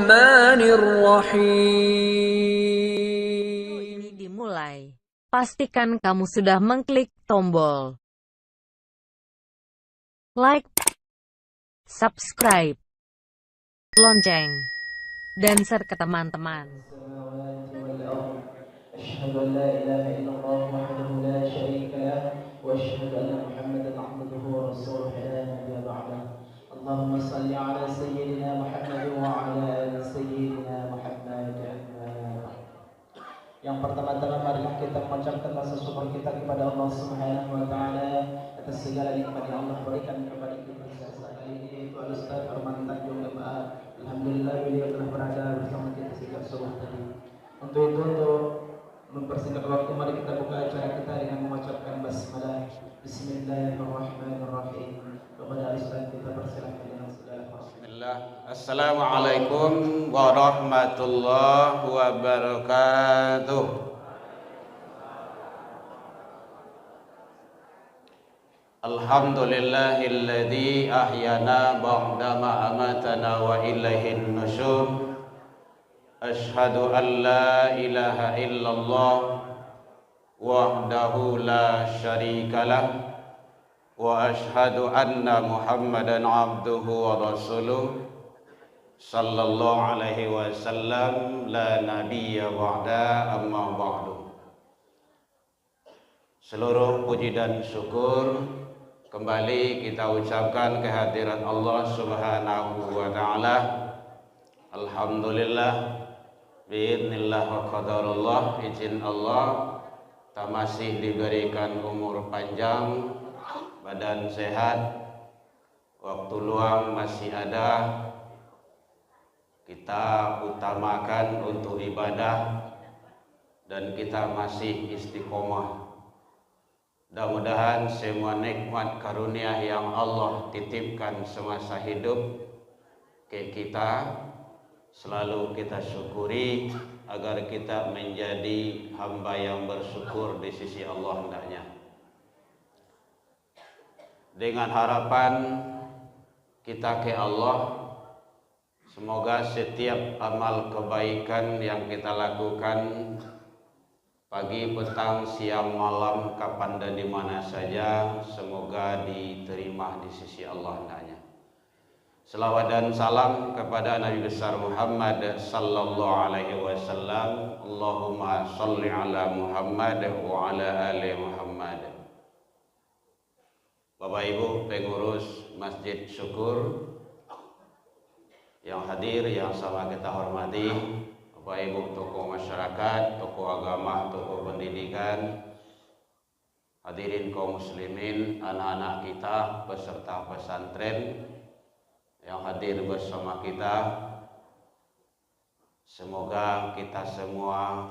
الرحمن Video الرحيم. ini dimulai. Pastikan kamu sudah mengklik tombol like, subscribe, lonceng, dan share ke teman-teman. السماوات والأرض أشهد أن لا إله إلا الله وحده لا شريك له وأشهد أن محمدا عبده ورسوله لا نبي بعده اللهم صل على سيدنا محمد وعلى آل سيدنا محمد Yang pertama-tama marilah kita mengucapkan rasa syukur kita kepada Allah Subhanahu wa taala atas segala nikmat yang Allah berikan kepada kita saat kali ini, yaitu Ustaz Arman Tanjung MA. Alhamdulillah beliau telah berada bersama kita sejak subuh tadi. Untuk mempersingkat waktu, mari kita buka acara kita dengan mengucapkan basmalah. Bismillahirrahmanirrahim. Kepada Ustaz kita persilahkan dengan segala hormat. Assalamualaikum warahmatullahi wabarakatuh. Alhamdulillahilladzi ahyana ba'dama amatana wa ilaihin nusyur. Asyhadu an la ilaha illallah wahdahu la syarikalah wa ashhadu anna Muhammadan abduhu wa rasuluh sallallahu alaihi wasallam la nabiyya ba'da amma ba'du. Seluruh puji dan syukur kembali kita ucapkan kehadiran Allah Subhanahu wa taala. Alhamdulillah biidznillah wa qadarullah, izin Allah kita masih diberikan umur panjang, badan sehat, waktu luang masih ada, kita utamakan untuk ibadah dan kita masih istiqomah. Mudah-mudahan semua nikmat karunia yang Allah titipkan semasa hidup ke kita selalu kita syukuri agar kita menjadi hamba yang bersyukur di sisi Allah hendaknya. Dengan harapan kita ke Allah, semoga setiap amal kebaikan yang kita lakukan pagi, petang, siang, malam, kapan dan di mana saja, semoga diterima di sisi Allah hendaknya. Selawat dan salam kepada Nabi besar Muhammad sallallahu alaihi wasallam. Allahumma shalli ala Muhammad wa ala ali Muhammad. Bapak Ibu pengurus Masjid Syukur yang hadir, yang sama kita hormati, Bapak Ibu tokoh masyarakat, tokoh agama, tokoh pendidikan, hadirin kaum muslimin, anak-anak kita, peserta pesantren yang hadir bersama kita, semoga kita semua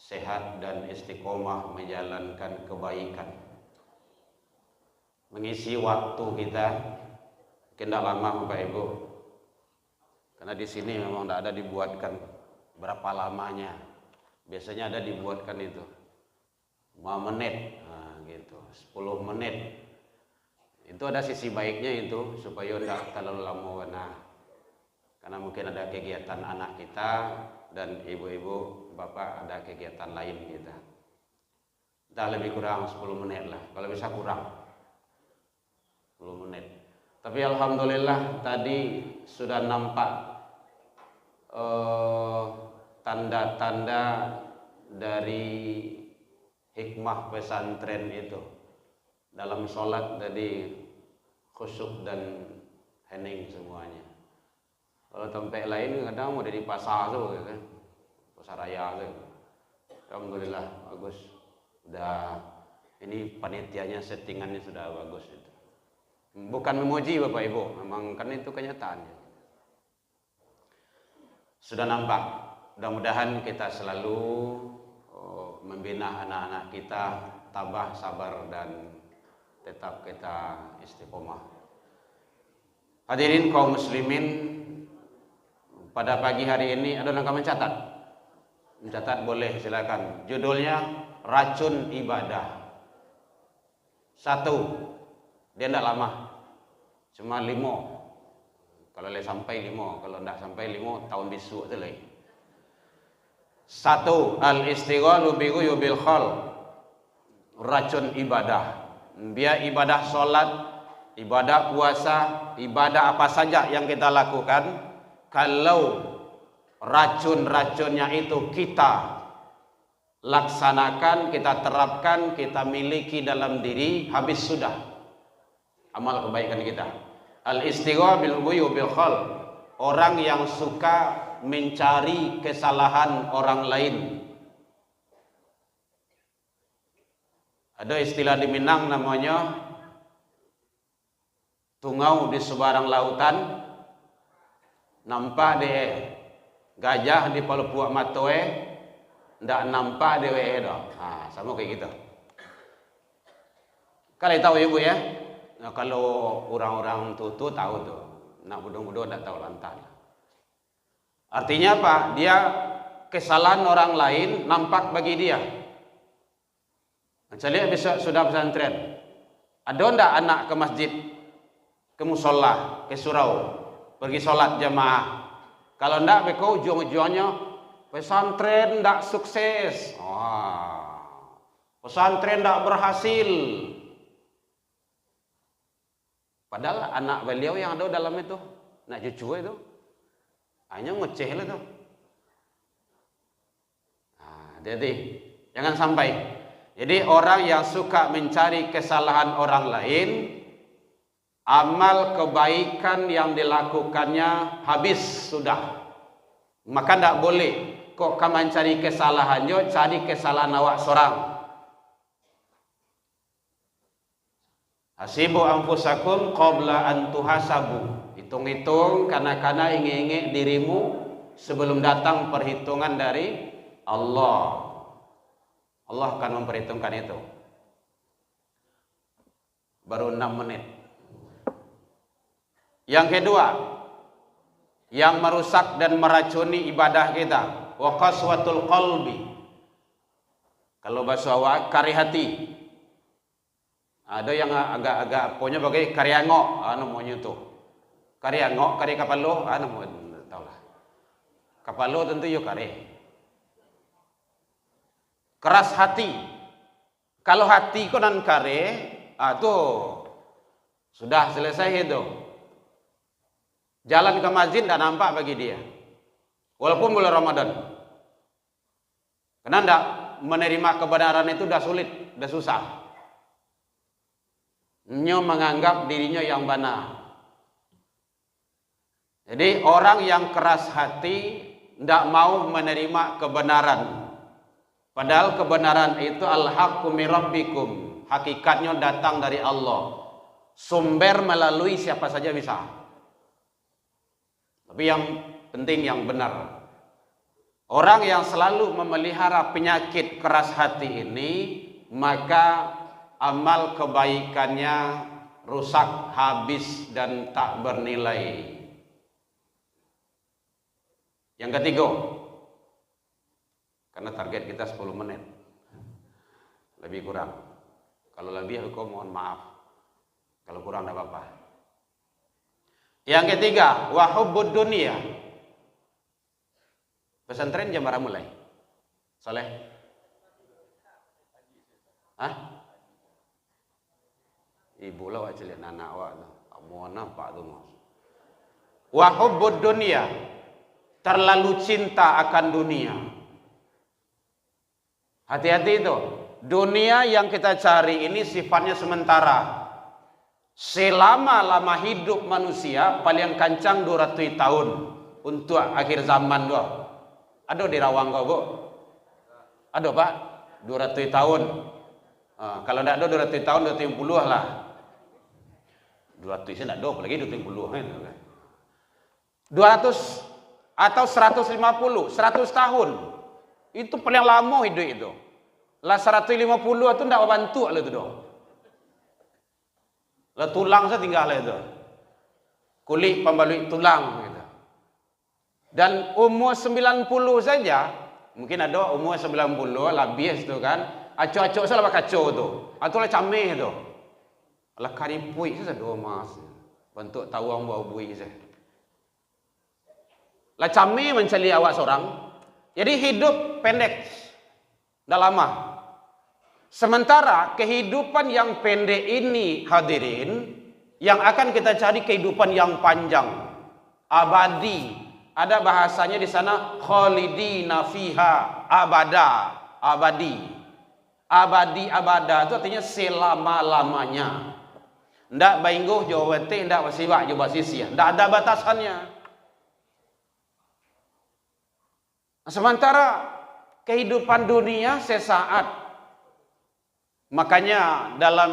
sehat dan istiqomah menjalankan kebaikan. Mengisi waktu kita tidak lama Bapak Ibu, karena di sini memang tidak ada dibuatkan berapa lamanya. Biasanya ada dibuatkan itu 5 menit, nah, gitu, 10 menit. Itu ada sisi baiknya itu supaya tidak terlalu lama. Nah, karena mungkin ada kegiatan anak kita dan ibu-ibu bapak ada kegiatan lain kita. Kita lebih kurang 10 menit lah, kalau bisa kurang 10 menit. Tapi alhamdulillah tadi sudah nampak tanda-tanda dari hikmah pesantren itu. Dalam sholat tadi khusyuk dan hening semuanya. Kalau tempat lain kadang mau di pasar tuh kan, pasar raya tuh. Alhamdulillah bagus. Udah ini panitianya settingannya sudah bagus itu. Bukan memuji Bapak Ibu, memang kan itu kenyataannya. Sudah nampak. Mudah-mudahan kita selalu membina anak-anak kita tabah, sabar dan tetap kita istiqomah. Hadirin kaum muslimin, pada pagi hari ini ada yang mencatat. Mencatat boleh, silakan. Judulnya Racun Ibadah. 1, dia tidak lama, cuma 5. Kalau le sampai 5, kalau ndak sampai 5 tahun besok tu lagi. 1. Al-istighalu bi ghuyubil khal. Racun ibadah. Biar ibadah solat, ibadah puasa, ibadah apa saja yang kita lakukan, kalau racun-racunnya itu kita laksanakan, kita terapkan, kita miliki dalam diri, habis sudah amal kebaikan kita. Al-istigha bil ghuyubil khal, orang yang suka mencari kesalahan orang lain. Ada istilah di Minang namanya tungau di sebarang lautan, nampak de gajah di Palupuak Matoe, ndak nampak de we dah. Sama kayak gitu. Kalian tahu ya Bu ya? Nah, kalau orang-orang tutu tahu tuh. Nak bodoh-bodoh ndak tahu lantas. Artinya apa? Dia kesalahan orang lain nampak bagi dia. Macam lihat besok sudah pesantren. Ada ndak anak ke masjid, ke musola, ke surau, pergi sholat jamaah? Kalau ndak, beko ujung-ujungnya pesantren ndak sukses. Pesantren ndak berhasil. Padahal anak beliau yang ada dalam itu, nak cucu itu, hanya ngeceh lah tuh. Jadi jangan sampai. Jadi orang yang suka mencari kesalahan orang lain, amal kebaikan yang dilakukannya habis sudah. Maka tidak boleh kok kamu mencari kesalahannya, cari kesalahan awak seorang. Hasibu anfusakum qabla an tuhasabu. Hitung-hitung kana-kana inge-inge dirimu sebelum datang perhitungan dari Allah. Allah akan memperhitungkan itu. Baru 6 menit. Yang kedua, yang merusak dan meracuni ibadah kita, wa qaswatul qalbi. Kalau bahasa awak, kari hati. Ada yang agak-agak punya bagai kariangok, namanya tu. Kariangok, kari kapalo, namanya tahulah. Kapalo tentu yo kari. Keras hati. Kalau hati kau nan kare, tu sudah selesai itu. Jalan ke masjid tidak nampak bagi dia. Walaupun bulan Ramadan. Karena tidak menerima kebenaran itu dah sulit, dah susah. Nyo menganggap dirinya yang benar. Jadi orang yang keras hati tidak mau menerima kebenaran. Padahal kebenaran itu al-haqqu min rabbikum. Hakikatnya datang dari Allah. Sumber melalui siapa saja bisa. Tapi yang penting yang benar. Orang yang selalu memelihara penyakit keras hati ini, maka amal kebaikannya rusak, habis dan tak bernilai. Yang ketiga, karena target kita 10 menit. Lebih kurang. Kalau lebih aku mohon maaf. Kalau kurang tidak apa-apa. Yang ketiga, wa hubbud dunia. Pesantren jam berapa mulai? Soleh? Hah? Ibu lah wak celian anak wak tu. Mohon nampak tu mas. Wa hubbud dunia. Terlalu cinta akan dunia. Hati-hati itu. Dunia yang kita cari ini sifatnya sementara. Selama-lama hidup manusia paling kancang 200 tahun untuk akhir zaman doh. Ada di Rawang kau, Bu? Ada, Pak? 200 tahun. Kalau tidak ada 200 tahun 250 lah. 200 saya tidak ada, apalagi 250 kan. 200 atau 150, 100 tahun. Itu paling lama hidup itu. Lah 150 itu tidak bantu lah itu doh. Lah tulang saya tinggal lah itu. Kulit pembalut tulang gitu. Dan umur 90 saja, mungkin ada umur 90 lebih itu kan. Acok-acok saya lah kacau tu. Atau lah camih tu. Lah karipui saya doh mas. Bentuk tawang bau bui saya. Lah cami mencari awak seorang. Jadi hidup pendek, dah lama. Sementara kehidupan yang pendek ini hadirin, yang akan kita cari kehidupan yang panjang, abadi. Ada bahasanya di sana khalidina fiha abada, abadi. Abadi abada itu artinya selama-lamanya. Ndak baingguh jawate, ndak basiwak jawab sisia. Ndak ada batasannya. Sementara kehidupan dunia sesaat. Makanya dalam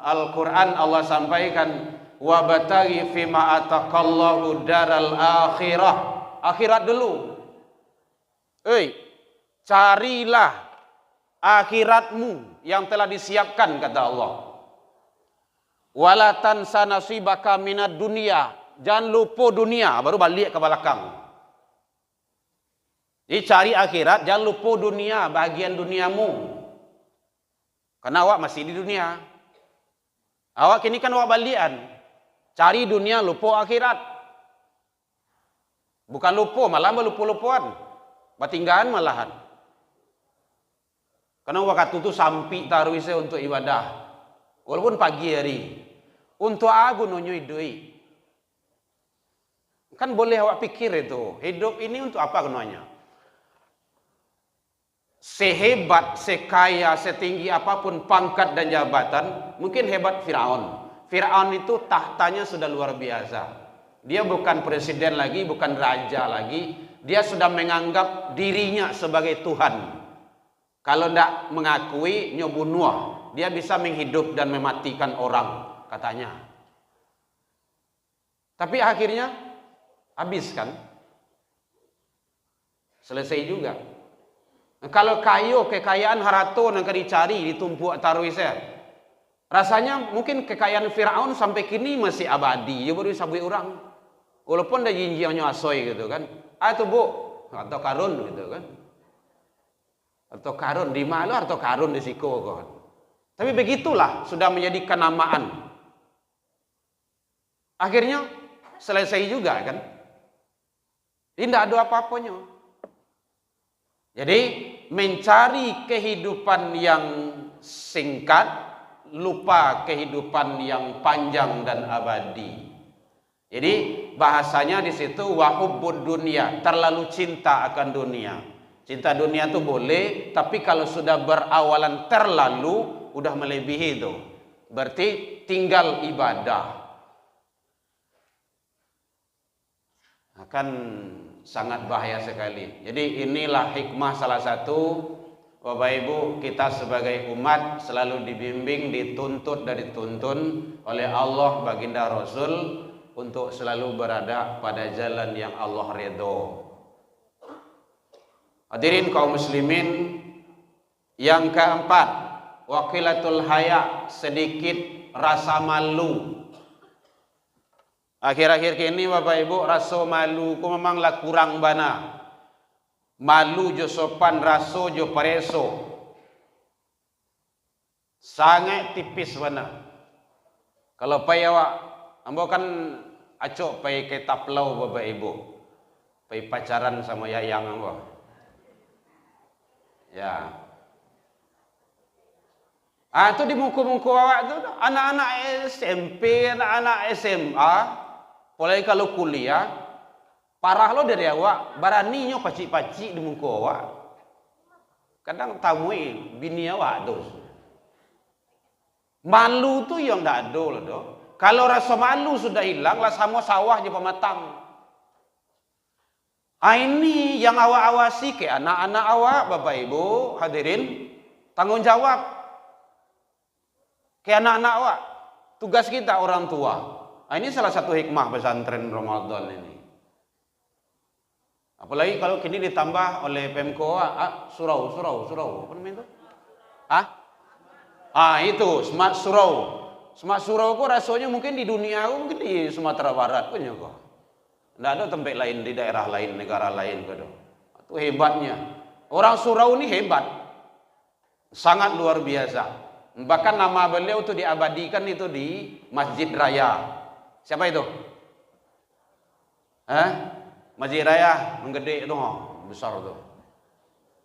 Al-Quran Allah sampaikan wabtaghi fima ataqallahu daral akhirah. Akhirat dulu. Carilah akhiratmu yang telah disiapkan kata Allah. Wala tansa nasibaka minad dunia. Jangan lupa dunia baru balik ke belakang. Jadi cari akhirat, jangan lupa dunia, bagian duniamu. Karena awak masih di dunia. Awak kini kan awak balian. Cari dunia, lupa akhirat. Bukan lupa, malah melupa-lupuan. Batinggaan malahan. Karena waktu itu sampai taruh isi untuk ibadah. Walaupun pagi hari. Untuk aku nunjuk duit. Kan boleh awak pikir itu. Hidup ini untuk apa gunanya? Sehebat, sekaya, setinggi apapun pangkat dan jabatan, mungkin hebat Firaun. Firaun itu tahtanya sudah luar biasa. Dia bukan presiden lagi, bukan raja lagi. Dia sudah menganggap dirinya sebagai Tuhan. Kalau tidak mengakui, nyobunuh. Dia bisa menghidup dan mematikan orang, katanya. Tapi akhirnya, habis kan? Selesai juga. Kalau kayu, kekayaan haraton yang dicari, ditumpuk taruh saya. Rasanya mungkin kekayaan Firaun sampai kini masih abadi. Dia baru sabui orang. Walaupun ada jinjiannya asoy gitu kan. Itu bu, atau karun gitu kan. Atau karun, di malu atau karun di siko kan. Tapi begitulah, sudah menjadi kenamaan. Akhirnya selesai juga kan. Tidak ada apa-apanya. Jadi mencari kehidupan yang singkat, lupa kehidupan yang panjang dan abadi. Jadi bahasanya di situ wahubbud dunia, terlalu cinta akan dunia. Cinta dunia itu boleh, tapi kalau sudah berawalan terlalu, udah melebihi itu. Berarti tinggal ibadah. Akan sangat bahaya sekali. Jadi inilah hikmah salah satu, Bapak Ibu, kita sebagai umat selalu dibimbing, dituntut dan dituntun oleh Allah baginda Rasul untuk selalu berada pada jalan yang Allah ridho. Hadirin kaum muslimin, yang keempat, waqilatul haya, sedikit rasa malu. Akhir-akhir ini Bapak Ibu rasa malu ku memanglah kurang bana. Malu jo sopan raso jo pareso. Sangat tipis bana. Kalau pai awak ambo kan acok pai ke taplau Bapak Ibu. Pai pacaran sama yayang ambo. Ya. Itu di muka-muka awak tu anak-anak SMP, anak-anak SMA. Mulai kalau kuliah, parah lo dari awak, baraninya pacik-pacik di muka awak. Kadang tamui bini awak tu. Malu tu yang tak ada loh do. Kalau rasa malu sudah hilang, lah sama sawah je pematang. Ini yang awak awasi ke anak-anak awak, Bapak Ibu, hadirin, tanggung jawab ke anak-anak awak. Tugas kita orang tua. Ini salah satu hikmah pesantren Ramadan ini. Apalagi kalau kini ditambah oleh Pemko, surau. Apa namanya itu? Itu smart surau. Smart surau kok rasanya mungkin di dunia, mungkin di Sumatera Barat punya kok. Tidak ada tempat lain di daerah lain, negara lain kok. Itu hebatnya. Orang surau ini hebat. Sangat luar biasa. Bahkan nama beliau itu diabadikan itu di Masjid Raya. Siapa itu? Masjid Raya menggede tu, besar tu.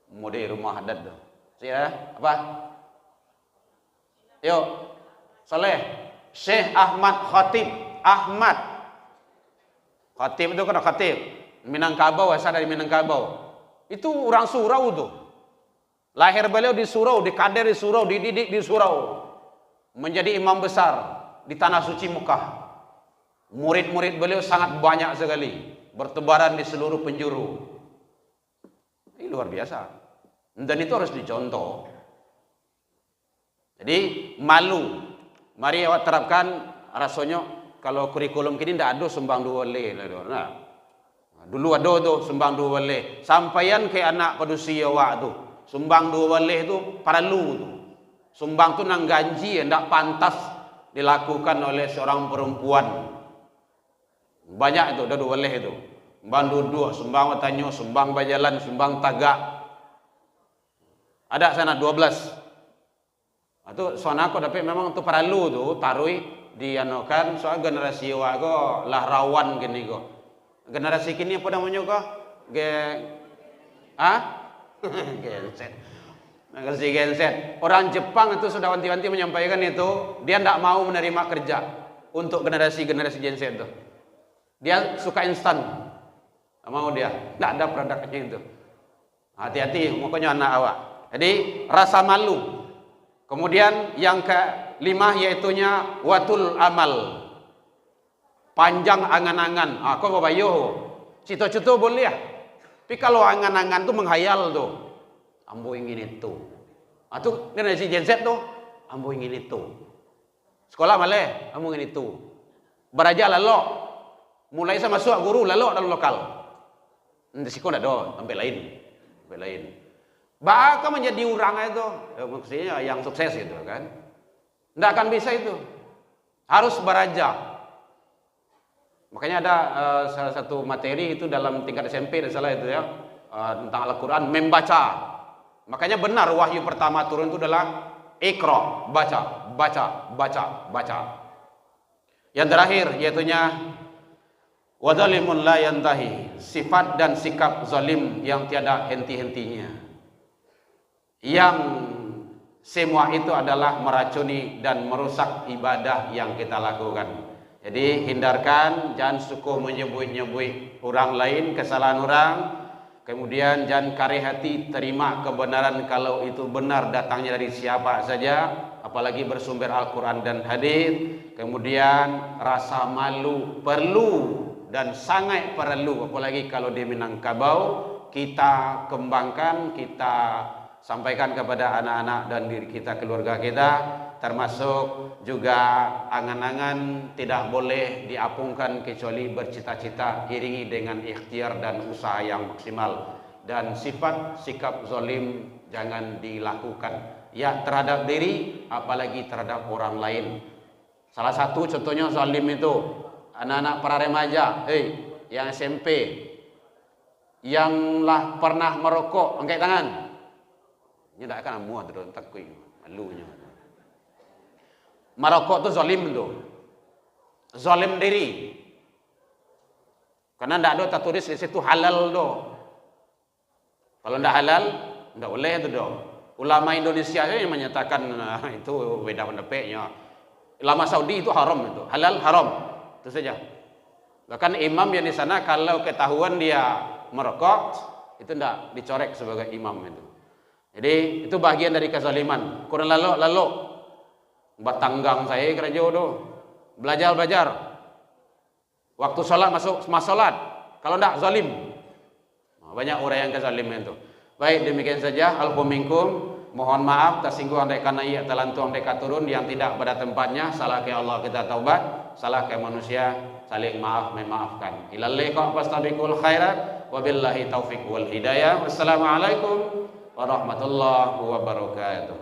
Model rumah adat tu. Masjid Raya apa? Yuk. Saleh. Syekh Ahmad Khatib. Ahmad Khatib itu kan khatib. Minangkabau, asal dari Minangkabau. Itu orang surau tu. Lahir beliau di surau, dikader di surau, dididik di surau. Menjadi imam besar di tanah suci Mekah. Murid-murid beliau sangat banyak sekali, bertebaran di seluruh penjuru. Ini luar biasa. Dan itu harus dicontoh. Jadi malu. Mari awak terapkan rasanya kalau kurikulum kini tidak ada sumbang dua le. Nah, dulu ada tu sumbang dua le. Sampaian ke anak padusi awak tu. Sumbang dua le tu perlu tu. Sumbang tu nang ganji hendak pantas dilakukan oleh seorang perempuan. Banyak itu, dah dua le itu. Sumbang duduk, sumbang bertanya, sumbang berjalan, sumbang tagak. Ada sana 12. Itu soalnya aku dapat memang tu perlu tu tarui dianokan soal generasi awak ko lah rawan gini ko. Generasi kini apa namanya ko? Genset. Generasi genset. Orang Jepang itu sudah wanti-wanti menyampaikan itu, dia tidak mau menerima kerja untuk generasi genset itu. Dia suka instan. Tak mau dia. Tidak ada produknya itu. Hati-hati makanya anak awak. Jadi rasa malu. Kemudian yang kelima yaitunya watul amal. Panjang angan-angan. Kau babayuh. Cita-cita boleh ya. Tapi kalau angan-angan tu menghayal tu. Ambo ingin itu. Tu generasi Gen Z tu. Ambo ingin itu. Sekolah malah. Ambo ingin itu. Beraja lalok. Mulai saya masuk guru lalok dalam lokal. Nanti sekolah dah. Sampai lain. Sampai lain. Bakal menjadi orang itu, maksudnya yang sukses itu kan, tidak akan bisa itu, harus beraja. Makanya ada salah satu materi itu dalam tingkat SMP, salah itu ya, tentang Al-Quran, membaca. Makanya benar wahyu pertama turun itu adalah Iqra, baca, baca, baca, baca. Yang terakhir yaitunya wadhalimun la yantahi, sifat dan sikap zalim yang tiada henti-hentinya. Yang semua itu adalah meracuni dan merusak ibadah yang kita lakukan. Jadi hindarkan, jangan suka menyebut-nyebut orang lain, kesalahan orang. Kemudian jangan kari hati terima kebenaran kalau itu benar datangnya dari siapa saja, apalagi bersumber Al-Quran dan hadis. Kemudian rasa malu perlu dan sangat perlu, apalagi kalau di Minangkabau, kita kembangkan, kita sampaikan kepada anak-anak dan diri kita, keluarga kita, termasuk juga angan-angan tidak boleh diapungkan kecuali bercita-cita, iringi dengan ikhtiar dan usaha yang maksimal. Dan sifat sikap zalim jangan dilakukan, ya terhadap diri apalagi terhadap orang lain. Salah satu contohnya zalim itu anak-anak para remaja, yang SMP, yang lah pernah merokok, angkat tangan. Ini tak akan muat tu, takut malunya. Merokok tu zalim tu, zalim diri. Karena tidak ada tertulis di situ halal tu. Kalau tidak halal, tidak boleh tu tu. Ulama Indonesia yang menyatakan itu beda pendapatnya. Ulama Saudi itu haram itu, halal haram, itu saja. Bahkan imam yang di sana kalau ketahuan dia merokok, itu tidak dicorek sebagai imam itu. Jadi itu bagian dari kezaliman. Kurang lalu batanggang saya kerja tu. Belajar. Waktu salat masuk salat. Kalau tidak zalim. Banyak orang yang kezalim itu. Baik, demikian saja. Alhamdulillah. Mohon maaf tersinggung andai kana ia telantung andai turun yang tidak pada tempatnya. Salah ke Allah kita taubat, salah ke manusia saling maaf memaafkan. Ilal liqa fastabiqul khairat wabillahi taufiq wal hidayah. Wassalamualaikum warahmatullahi wabarakatuh.